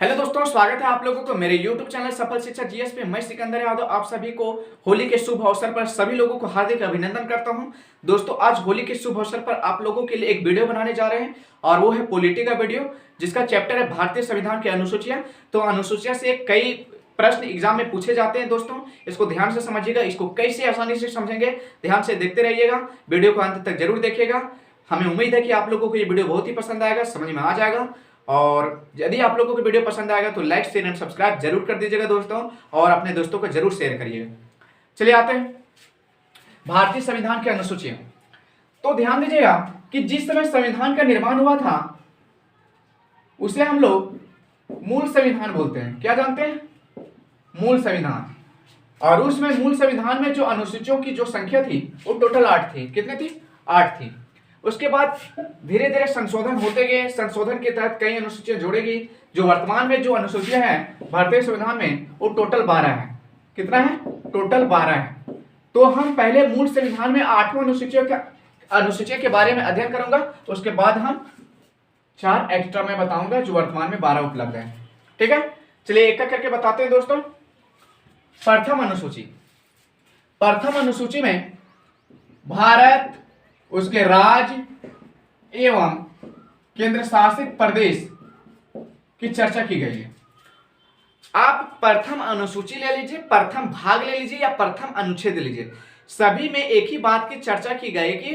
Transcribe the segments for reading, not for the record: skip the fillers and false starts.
Hello दोस्तों, स्वागत है आप लोगों को मेरे YouTube चैनल सफल शिक्षा जीएस पे। मैं सिकंदर यादव आप सभी को होली के शुभ अवसर पर सभी लोगों को हार्दिक अभिनंदन करता हूं। दोस्तों, आज होली के शुभ अवसर पर आप लोगों के लिए एक वीडियो बनाने जा रहे हैं और वो है पॉलिटी का वीडियो, जिसका चैप्टर है भारतीय संविधान की अनुसूचियां। तो अनुसूचियां से कई प्रश्न एग्जाम में पूछे जाते हैं। दोस्तों, इसको ध्यान से समझिएगा, इसको कैसे आसानी से समझेंगे, ध्यान से देखते रहिएगा, वीडियो को अंत तक जरूर देखिएगा। हमें उम्मीद है कि आप लोगों को ये वीडियो बहुत ही पसंद आएगा, समझ में आ जाएगा। और यदि आप लोगों को वीडियो पसंद आएगा तो लाइक शेयर एंड सब्सक्राइब जरूर कर दीजिएगा दोस्तों, और अपने दोस्तों को जरूर शेयर करिएगा। चलिए आते हैं भारतीय संविधान की अनुसूचियां। तो ध्यान दीजिएगा कि जिस समय संविधान का निर्माण हुआ था उसे हम लोग मूल संविधान बोलते हैं। क्या जानते हैं? मूल संविधान। और उसमें मूल संविधान में जो अनुसूचियों की जो संख्या थी वो टोटल 8 थी। कितनी थी? 8 थी। उसके बाद धीरे धीरे संशोधन होते गए। संशोधन के तहत कई अनुसूचियां जोड़ी गई। जो वर्तमान में जो अनुसूचियां हैं भारतीय संविधान में वो टोटल 12 है। कितना है? टोटल 12 है। तो हम पहले मूल संविधान में 8वां अनुसूचियों के बारे में अध्ययन करूंगा, उसके बाद हम 4 एक्स्ट्रा में बताऊंगा जो वर्तमान में 12 उपलब्ध है। ठीक है, चलिए एक एक करके बताते हैं दोस्तों। प्रथम अनुसूची। प्रथम अनुसूची में भारत, उसके राज्य एवं केंद्र शासित प्रदेश की चर्चा की गई है। आप प्रथम अनुसूची ले लीजिए, प्रथम भाग ले लीजिए या प्रथम अनुच्छेद ले लीजिए, सभी में एक ही बात की चर्चा की गई कि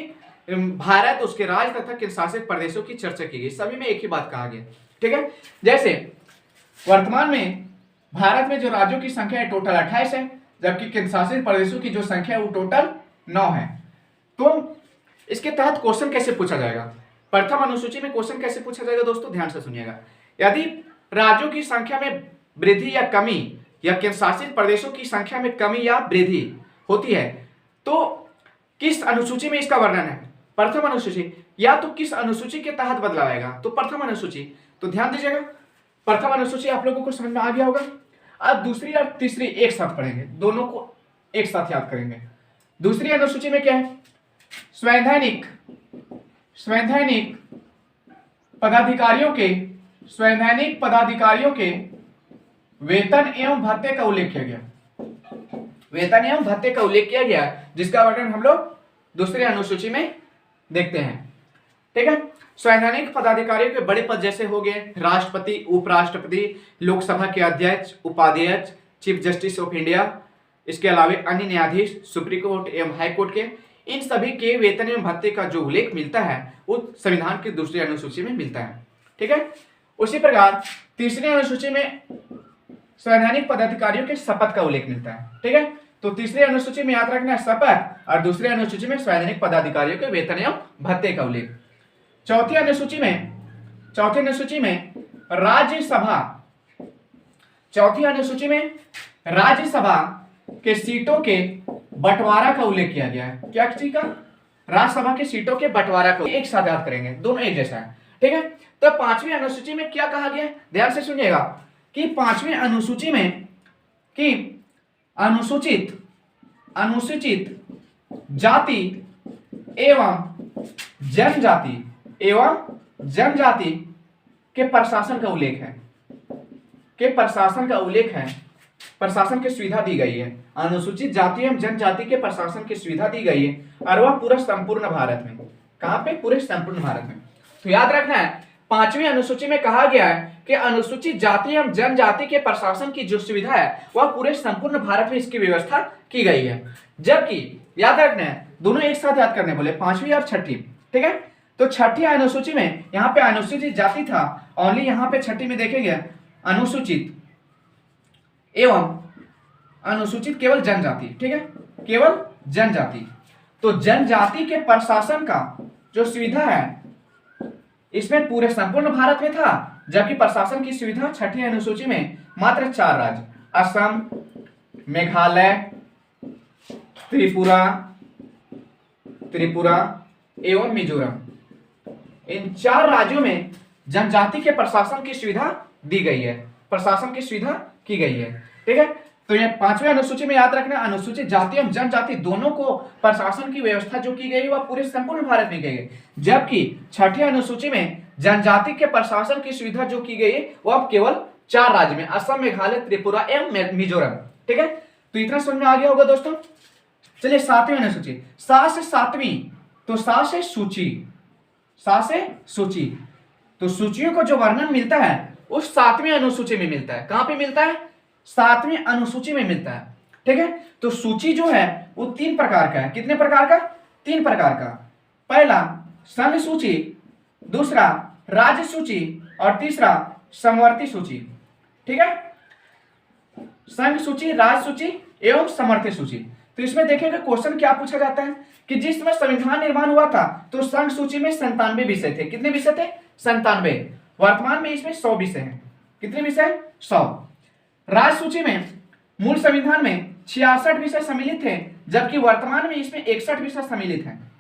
भारत, उसके राज्य तथा केंद्र शासित प्रदेशों की चर्चा की गई। सभी में एक ही बात कहा गया। ठीक है, जैसे वर्तमान में भारत में जो राज्यों की संख्या है टोटल 28 है, जबकि केंद्र शासित प्रदेशों की जो संख्या है वो टोटल 9 है। तो इसके तहत क्वेश्चन कैसे पूछा जाएगा? प्रथम अनुसूची में क्वेश्चन कैसे पूछा जाएगा दोस्तों, ध्यान से सुनिएगा। यदि राज्यों की संख्या में वृद्धि या कमी या केंद्र शासित प्रदेशों की संख्या में कमी या वृद्धि होती है तो किस अनुसूची में इसका वर्णन है? प्रथम अनुसूची। या तो किस अनुसूची के तहत बदला जाएगा? तो प्रथम अनुसूची। तो ध्यान दीजिएगा, प्रथम अनुसूची आप लोगों को समझ में आ गया होगा। अब दूसरी और तीसरी एक साथ पढ़ेंगे, दोनों को एक साथ याद करेंगे। दूसरी अनुसूची में क्या है? संवैधानिक पदाधिकारियों के वेतन एवं भत्ते का उल्लेख किया गया। वेतन एवं भत्ते का उल्लेख किया गया, जिसका वर्णन हम लोग दूसरी अनुसूची में देखते हैं। ठीक है, संवैधानिक पदाधिकारियों के बड़े पद जैसे हो गए राष्ट्रपति, उपराष्ट्रपति, लोकसभा के अध्यक्ष, उपाध्यक्ष, चीफ जस्टिस ऑफ इंडिया, इसके अलावा अन्य न्यायाधीश, सुप्रीम कोर्ट एवं हाई कोर्ट के, इन सभी के वेतन एवं भत्ते का जो उल्लेख मिलता है वो संविधान की दूसरी अनुसूची में मिलता है। ठीक है, उसी प्रकार तीसरी अनुसूची में संवैधानिक पदाधिकारियों के शपथ का उल्लेख मिलता है। ठीक है, तो तीसरी अनुसूची में याद रखना है शपथ, और दूसरी अनुसूची में संवैधानिक पदाधिकारियों के वेतन एवं भत्ते का उल्लेख। चौथी अनुसूची में राज्यसभा के सीटों के बंटवारा का उल्लेख किया गया है। क्या चीज का? राज्यसभा के सीटों के बंटवारा को एक साथ याद करेंगे, दोनों एक जैसा है। ठीक है, तो पांचवी अनुसूची में क्या कहा गया है? ध्यान से सुनिएगा कि पांचवी अनुसूची में कि अनुसूचित जाति एवं जनजाति के प्रशासन का उल्लेख है। प्रशासन की सुविधा दी गई है। अनुसूचित जाति एवं जनजाति के प्रशासन की सुविधा दी गई है, और वह पूरा संपूर्ण भारत में। कहां पे? पूरे संपूर्ण भारत में। तो याद रखना है, पांचवी अनुसूची में कहा गया है कि अनुसूचित जाति एवं जनजाति के प्रशासन की जो सुविधा है वह पूरे संपूर्ण भारत में इसकी व्यवस्था की गई है। जबकि याद रखना है, दोनों एक साथ याद करने बोले, पांचवी और छठी। ठीक है, तो छठी अनुसूची में यहाँ पे अनुसूचित जाति था, ओनली यहाँ पे छठी में देखेंगे अनुसूचित एवं अनुसूचित केवल जनजाति। ठीक है, केवल जनजाति। तो जनजाति के प्रशासन का जो सुविधा है इसमें पूरे संपूर्ण भारत में था, जबकि प्रशासन की सुविधा छठी अनुसूची में मात्र 4 राज्य असम, मेघालय, त्रिपुरा एवं मिजोरम, इन 4 राज्यों में जनजाति के प्रशासन की सुविधा दी गई है, प्रशासन की सुविधा की गई है। ठीक है, तो ये पांचवें अनुसूची में याद रखना, अनुसूचित जाति एवं जनजाति दोनों को प्रशासन की व्यवस्था जो की गई वह पूरे संपूर्ण भारत में की गई, जबकि छठी अनुसूची में जनजाति के प्रशासन की सुविधा जो की गई वह केवल 4 राज्य में, असम, मेघालय, त्रिपुरा एवं मिजोरम। ठीक है, तो इतना समझ में आ गया होगा दोस्तों। चलिए 7वीं अनुसूची, सा से 7वीं, तो सा से सूची, सा से सूची, तो सूचियों को जो वर्णन मिलता है उस 7वीं अनुसूची में मिलता है। कहां पे मिलता है? 7वीं अनुसूची में मिलता है। ठीक है, तो सूची जो है वो 3 प्रकार का है। कितने प्रकार का? 3 प्रकार का। पहला संघ सूची, दूसरा राज्य सूची और तीसरा समवर्ती सूची। ठीक है, संघ सूची, राज्य सूची एवं समवर्ती सूची। तो इसमें देखेंगे क्वेश्चन क्या पूछा जाता है कि जिस समय संविधान निर्माण हुआ था तो संघ सूची में 97 विषय थे। कितने विषय थे? 97। वर्तमान में इसमें 100 विषय हैं। कितने विषय? 100। राज्य सूची में मूल संविधान में 66 विषय सम्मिलित थे, जबकि वर्तमान में इसमें 61 विषय सम्मिलित हैं।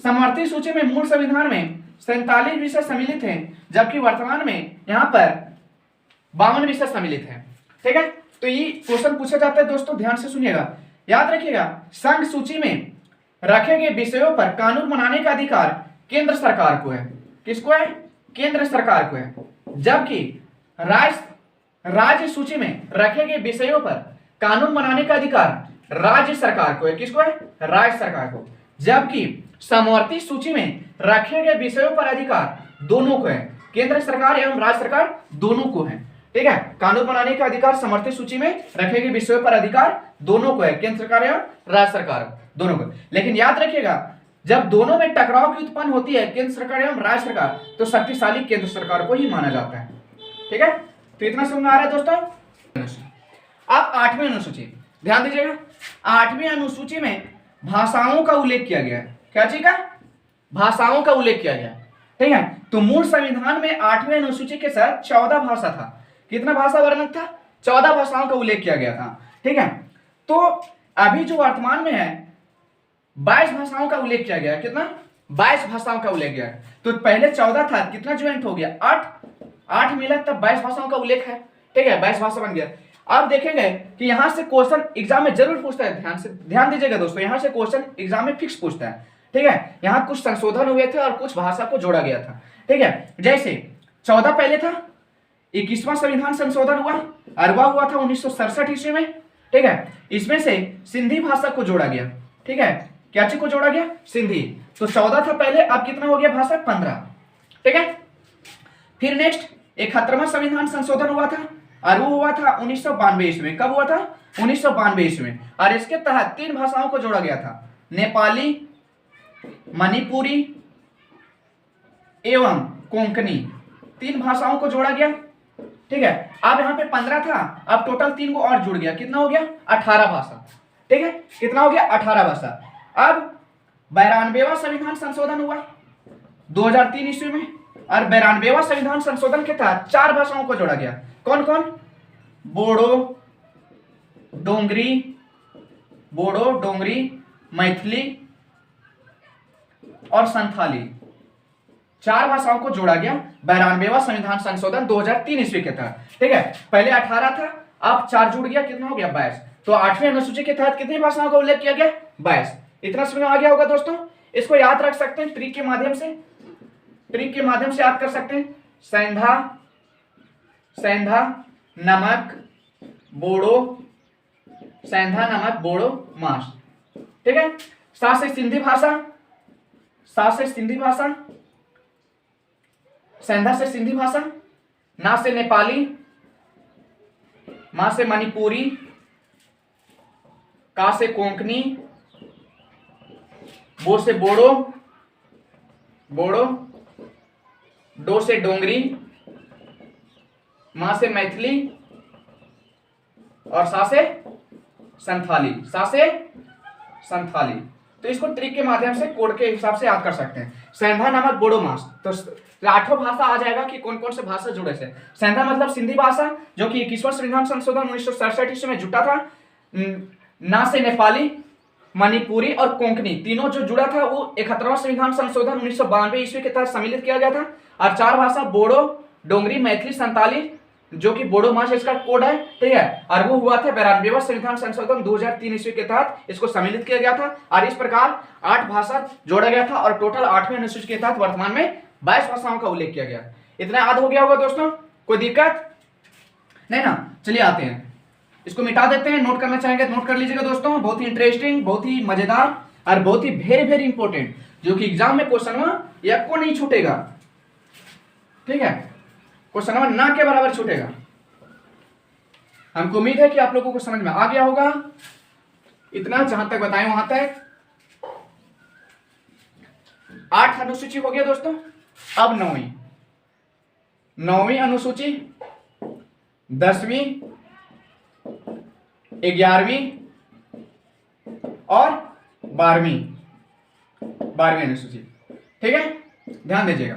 समवर्ती सूची में मूल संविधान में 47 विषय सम्मिलित हैं, जबकि वर्तमान में यहाँ पर 52 विषय सम्मिलित हैं। ठीक है, तो ये क्वेश्चन पूछा जाता है दोस्तों, ध्यान से सुनिएगा, याद रखिएगा। संघ सूची में रखे गए विषयों पर कानून बनाने का अधिकार केंद्र सरकार को है। किसको है? केंद्र सरकार को है। जबकि राज्य सूची में रखे गए विषयों पर कानून बनाने का अधिकार राज्य सरकार को है। किसको है? राज्य सरकार को। जबकि समवर्ती सूची में रखे गए विषयों पर अधिकार दोनों को है, केंद्र सरकार एवं राज्य सरकार दोनों को है। ठीक है, कानून बनाने का अधिकार समवर्ती सूची में रखे गए विषयों पर अधिकार दोनों को है, केंद्र सरकार एवं राज्य सरकार दोनों को। लेकिन याद रखिएगा, जब दोनों में टकराव की उत्पन्न होती है, केंद्र सरकार एवं राज्य सरकार, तो शक्तिशाली केंद्र सरकार को ही माना जाता है। ठीक है, तो इतना समझ में आ रहा है दोस्तों। अब 8वीं अनुसूची, ध्यान दीजिएगा। 8वीं अनुसूची में भाषाओं का उल्लेख किया गया है। क्या चीज का? भाषाओं का उल्लेख किया गया। ठीक है, तो मूल संविधान में 8वीं अनुसूची के साथ 14 भाषा था। कितना भाषा वर्णन था? 14 भाषाओं का उल्लेख किया गया था। ठीक है, तो अभी जो वर्तमान में है 22 भाषाओं का उल्लेख किया गया है। कितना? 22 भाषाओं का उल्लेख किया है। तो पहले 14 था, कितना ज्वाइंट हो गया? 8 मिला, तब 22 भाषाओं का उल्लेख है। ठीक है, 22 भाषा बन गया। अब देखेंगे कि यहां से क्वेश्चन एग्जाम में जरूर पूछता है, ध्यान दीजिएगा दोस्तों, यहां से क्वेश्चन एग्जाम में फिक्स पूछता है। ठीक है, यहां कुछ संशोधन हुए थे और कुछ भाषा को जोड़ा गया था। ठीक है, जैसे 14 पहले था, 21वां संविधान संशोधन हुआ और वह हुआ था 1967 ईस्वी में। ठीक है, इसमें से सिंधी भाषा को जोड़ा गया। ठीक है, क्या चीज को जोड़ा गया? सिंधी। तो 14 था पहले, अब कितना हो गया भाषा? 15। ठीक है, फिर नेक्स्ट 71वां संविधान संशोधन हुआ था और वो हुआ था 1992 ईस्वी में। कब हुआ था? 1992 ईस्वी में। और इसके तहत 3 भाषाओं को जोड़ा गया था, नेपाली, मणिपुरी एवं कोंकणी। 3 भाषाओं को जोड़ा गया। ठीक है, अब यहाँ पे 15 था, अब टोटल 3 को और जुड़ गया। कितना हो गया? 18 भाषा। ठीक है, कितना हो गया? 18 भाषा। अब 92वां संविधान संशोधन हुआ 2003 ईस्वी में और 92वां संविधान संशोधन के तहत 4 भाषाओं को जोड़ा गया। कौन कौन? बोडो, डोंगरी, मैथिली और संथाली। 4 भाषाओं को जोड़ा गया 92वां संविधान संशोधन 2003 ईस्वी के तहत। ठीक है, पहले 18 था, अब 4 जुड़ गया, कितना हो गया? 22। तो 8वीं अनुसूची के तहत कितनी भाषाओं का उल्लेख किया गया? 22। इतना समझ में आ गया होगा दोस्तों। इसको याद रख सकते हैं ट्रिक के माध्यम से, याद कर सकते हैं। सेंधा, नमक, बोडो, मास। ठीक है, सा से सिंधी भाषा, सेंधा से सिंधी भाषा, ना से नेपाली, मा से मणिपुरी, का से कोंकणी, बो से बोडो, डो से डोंगरी, मा से मैथिली और सा से संथाली। तो इसको ट्रिक के माध्यम से कोड के हिसाब से याद कर सकते हैं। सेंधा, नमक, बोडो, मास। तो 8वां भाषा आ जाएगा कि कौन कौन से भाषा जुड़े से। सेंधा मतलब सिंधी भाषा, जो कि 21वां संविधान संशोधन 1967 ईस्वी में जुटा था। ना से नेपाली, मणिपुरी और कोंकणी, तीनों जो जुड़ा था वो 71वां संविधान संशोधन 1992 ईस्वी के तहत सम्मिलित किया गया था। और 4 भाषा बोडो, डोंगरी, मैथिली, संताली, जो कि बोडो मास इसका कोड है। ठीक है, और वो हुआ था 92वां संविधान संशोधन 2003 ईस्वी के तहत इसको सम्मिलित किया गया था। और इस प्रकार 8 भाषा जोड़ा गया था और टोटल 8वीं अनुसूची के तहत वर्तमान में 22 भाषाओं का उल्लेख किया गया। इतना याद हो गया होगा दोस्तों, कोई दिक्कत? नहीं ना। चलिए आते हैं, इसको मिटा देते हैं। नोट करना चाहेंगे तो नोट कर लीजिएगा दोस्तों। बहुत ही इंटरेस्टिंग, बहुत ही मजेदार और बहुत ही वेरी वेरी इंपॉर्टेंट, जो कि एग्जाम में क्वेश्चन या को नहीं छूटेगा। ठीक है, क्वेश्चन ना के बराबर छूटेगा। हमको उम्मीद है कि आप लोगों को समझ में आ गया होगा। इतना जहां तक बताएं वहां तक 8 अनुसूची हो गया दोस्तों। अब 9वीं अनुसूची, 10वीं, 11वीं और 12वीं अनुसूची। ठीक है, ध्यान दीजिएगा।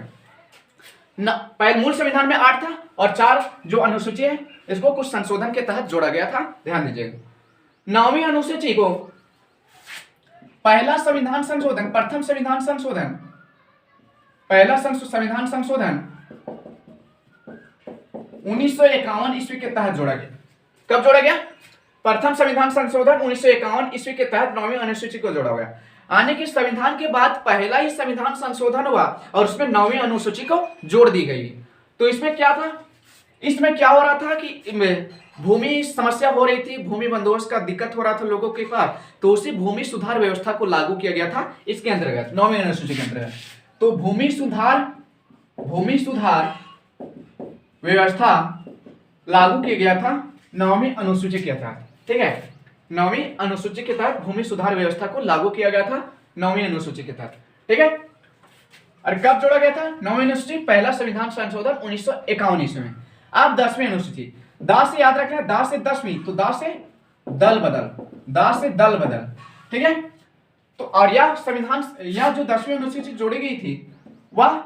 पहले मूल संविधान में 8 था और 4 जो अनुसूची है इसको कुछ संशोधन के तहत जोड़ा गया था। ध्यान दीजिएगा, 9वीं अनुसूची को पहला संविधान संशोधन, प्रथम संविधान संशोधन, पहला संविधान संशोधन 1951 ईस्वी के तहत जोड़ा गया। कब जोड़ा गया? प्रथम संविधान संशोधन 1951 ईस्वी के तहत 9वीं अनुसूची को जोड़ा गया। आने के संविधान के बाद पहला ही संविधान संशोधन हुआ और उसमें 9वीं अनुसूची को जोड़ दी गई। तो इसमें क्या था? इसमें क्या हो रहा था कि भूमि समस्या हो रही थी, भूमि बंदोबस्त का दिक्कत हो रहा था लोगों के पास, तो उसी भूमि सुधार व्यवस्था को लागू किया गया था इसके अंतर्गत, 9वीं अनुसूची के अंतर्गत। तो भूमि सुधार व्यवस्था लागू किया गया था 9वीं अनुसूची के तहत। ठीक है, 9वीं अनुसूची के तहत भूमि सुधार व्यवस्था को लागू किया गया था 9वीं अनुसूची के तहत। ठीक है, और कब जोड़ा गया था 9वीं अनुसूची? पहला संविधान संशोधन 1951 ईस्वी में। अब 10वीं अनुसूची, दा से याद रखना है, दा से 10वीं, तो दा से दल बदल, दा से दल बदल। ठीक है, तो और यह संविधान, यह जो 10वीं अनुसूची जोड़ी गई थी वह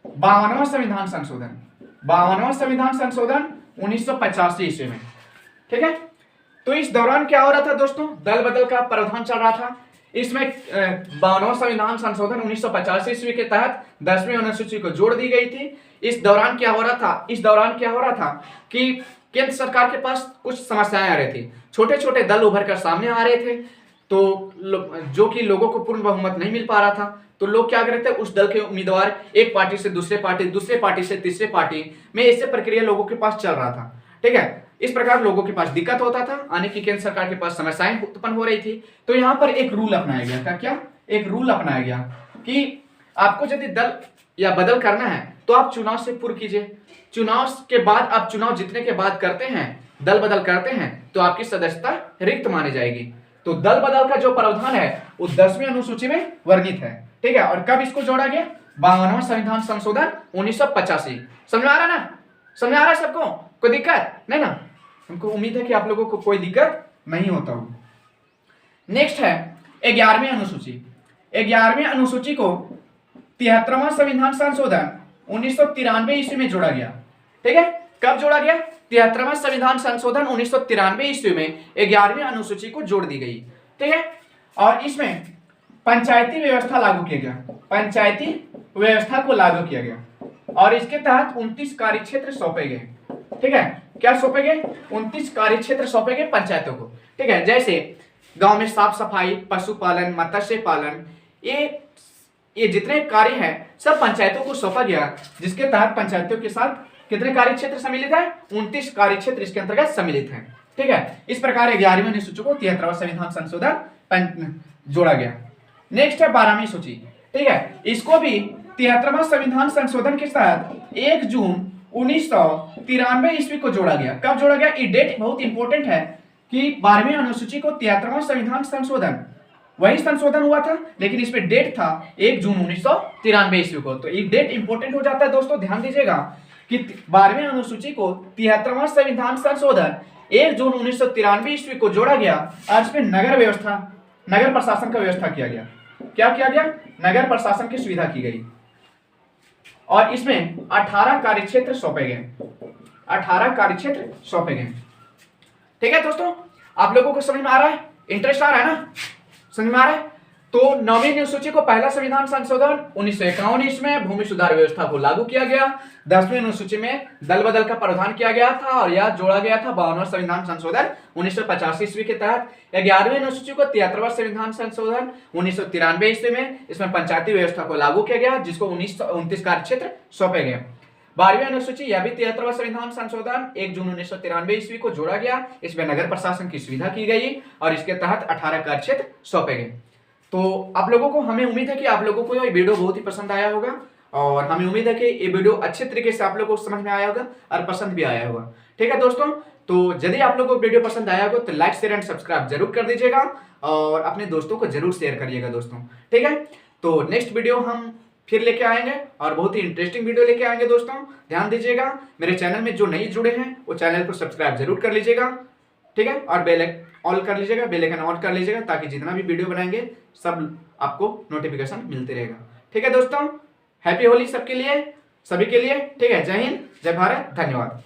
52वां संविधान संशोधन, 52वां संविधान संशोधन 1985 ईस्वी में। ठीक है, तो इस दौरान क्या हो रहा था दोस्तों? दल बदल का प्रावधान चल रहा था। इसमें 52वां संविधान संशोधन 1985 ईस्वी के तहत 10वीं अनुसूची को जोड़ दी गई थी। इस दौरान क्या हो रहा था? इस दौरान क्या हो रहा था कि केंद्र सरकार के पास कुछ समस्याएं आ रही थी, छोटे छोटे दल उभर कर सामने आ रहे थे, तो जो कि लोगों को पूर्ण बहुमत नहीं मिल पा रहा था। तो लोग क्या कर रहे थे, उस दल के उम्मीदवार एक पार्टी से दूसरे पार्टी, दूसरे पार्टी से तीसरे पार्टी में, ऐसे प्रक्रिया लोगों के पास चल रहा था। ठीक है, इस प्रकार लोगों के पास दिक्कत होता था, आने की केंद्र सरकार के पास समस्याएं उत्पन्न हो रही थी। तो यहाँ पर एक रूल अपनाया गया। क्या? एक रूल अपनाया गया कि आपको यदि दल या बदल करना है तो आप चुनाव से पूर्व कीजिए। चुनाव के बाद आप चुनाव जीतने के बाद करते हैं, दल बदल करते हैं, तो आपकी सदस्यता रिक्त मानी जाएगी। तो दल बदल का जो प्रावधान है वो 10वीं अनुसूची में वर्णित है। ठीक है, और कब इसको जोड़ा गया? 52वां संविधान संशोधन 1985। समझ में आ रहा ना? समझ में आ रहा है सबको? कोई दिक्कत नहीं ना? हमको उम्मीद है कि आप लोगों को कोई दिक्कत नहीं होता होगा। नेक्स्ट है 11वीं अनुसूची। 11वीं अनुसूची को 73वां संविधान संशोधन 1993 ईस्वी में जोड़ा गया। ठीक है, कब जोड़ा गया? 73वां संविधान संशोधन 1993 ईस्वी में 11वीं अनुसूची को जोड़ दी गई। ठीक है, और इसमें पंचायती व्यवस्था लागू किया गया, पंचायती व्यवस्था को लागू किया गया और इसके तहत 29 कार्य क्षेत्र सौंपे गए। ठीक है, क्या सौंपे गए? 29 कार्य क्षेत्र सौंपे गए पंचायतों को। ठीक है, जैसे गांव में साफ सफाई, पशुपालन, मत्स्य पालन, ये जितने कार्य हैं सब पंचायतों को सौंपा गया, जिसके तहत पंचायतों के साथ कितने कार्य क्षेत्र सम्मिलित है? 29 कार्य क्षेत्र इसके अंतर्गत सम्मिलित हैं। ठीक है, इस प्रकार 11वीं अनुसूची को 73वां संविधान संशोधन जोड़ा गया। नेक्स्ट है 12वीं सूची। ठीक है, इसको भी 73वां संविधान संशोधन के तहत 1 जून 1993 ईस्वी को जोड़ा गया। कब जोड़ा गया? ये डेट बहुत इंपॉर्टेंट है कि 12वीं अनुसूची को 73वां संविधान संशोधन, वही संशोधन हुआ था लेकिन इसमें डेट था 1 जून 1993 ईस्वी को। तो ये डेट इंपॉर्टेंट हो जाता है दोस्तों, ध्यान दीजिएगा कि 12वीं अनुसूची को 73वां संविधान संशोधन 1 जून 1993 ईस्वी को जोड़ा गया और इसमें नगर व्यवस्था, नगर प्रशासन का व्यवस्था किया गया। क्या किया गया? नगर प्रशासन की सुविधा की गई और इसमें 18 कार्य क्षेत्र सौंपे गए, 18 कार्य क्षेत्र सौंपे गए। ठीक है दोस्तों, आप लोगों को समझ में आ रहा है? इंटरेस्ट आ रहा है ना? समझ में आ रहा है? तो 9वीं अनुसूची को पहला संविधान संशोधन 1951 ईस्वी में भूमि सुधार व्यवस्था को लागू किया गया। 10वीं अनुसूची में दल बदल का प्रावधान किया गया था और यह जोड़ा गया था 52वां संविधान संशोधन 1985 ईस्वी के तहत। 11वीं अनुसूची को 73वां संविधान संशोधन 1993 ईस्वी में, इसमें पंचायती व्यवस्था को लागू किया गया जिसको 29 कार्य क्षेत्र सौंपे गए। 12वीं अनुसूची या भी 73वां संविधान संशोधन 1 जून 1993 ईस्वी को जोड़ा गया। इसमें नगर प्रशासन की सुविधा की गई और इसके तहत 18 कार्य क्षेत्र सौंपे गए। तो आप लोगों को, हमें उम्मीद है कि आप लोगों को ये वीडियो बहुत ही पसंद आया होगा और हमें उम्मीद है कि ये वीडियो अच्छे तरीके से आप लोगों को समझ में आया होगा और पसंद भी आया होगा। ठीक है दोस्तों, तो यदि आप लोगों को वीडियो पसंद आया होगा तो लाइक शेयर एंड सब्सक्राइब जरूर कर दीजिएगा और अपने दोस्तों को जरूर शेयर करिएगा दोस्तों। ठीक है, तो नेक्स्ट वीडियो हम फिर लेके आएंगे और बहुत ही इंटरेस्टिंग वीडियो लेके आएंगे दोस्तों। ध्यान दीजिएगा, मेरे चैनल में जो नहीं जुड़े हैं वो चैनल को सब्सक्राइब जरूर कर लीजिएगा। ठीक है, और बेल ऑल कर लीजिएगा, बेल आइकन ऑन कर लीजिएगा ताकि जितना भी वीडियो बनाएंगे सब आपको नोटिफिकेशन मिलते रहेगा। ठीक है दोस्तों, हैप्पी होली सबके लिए, सभी के लिए। ठीक है, जय हिंद, जय भारत, धन्यवाद।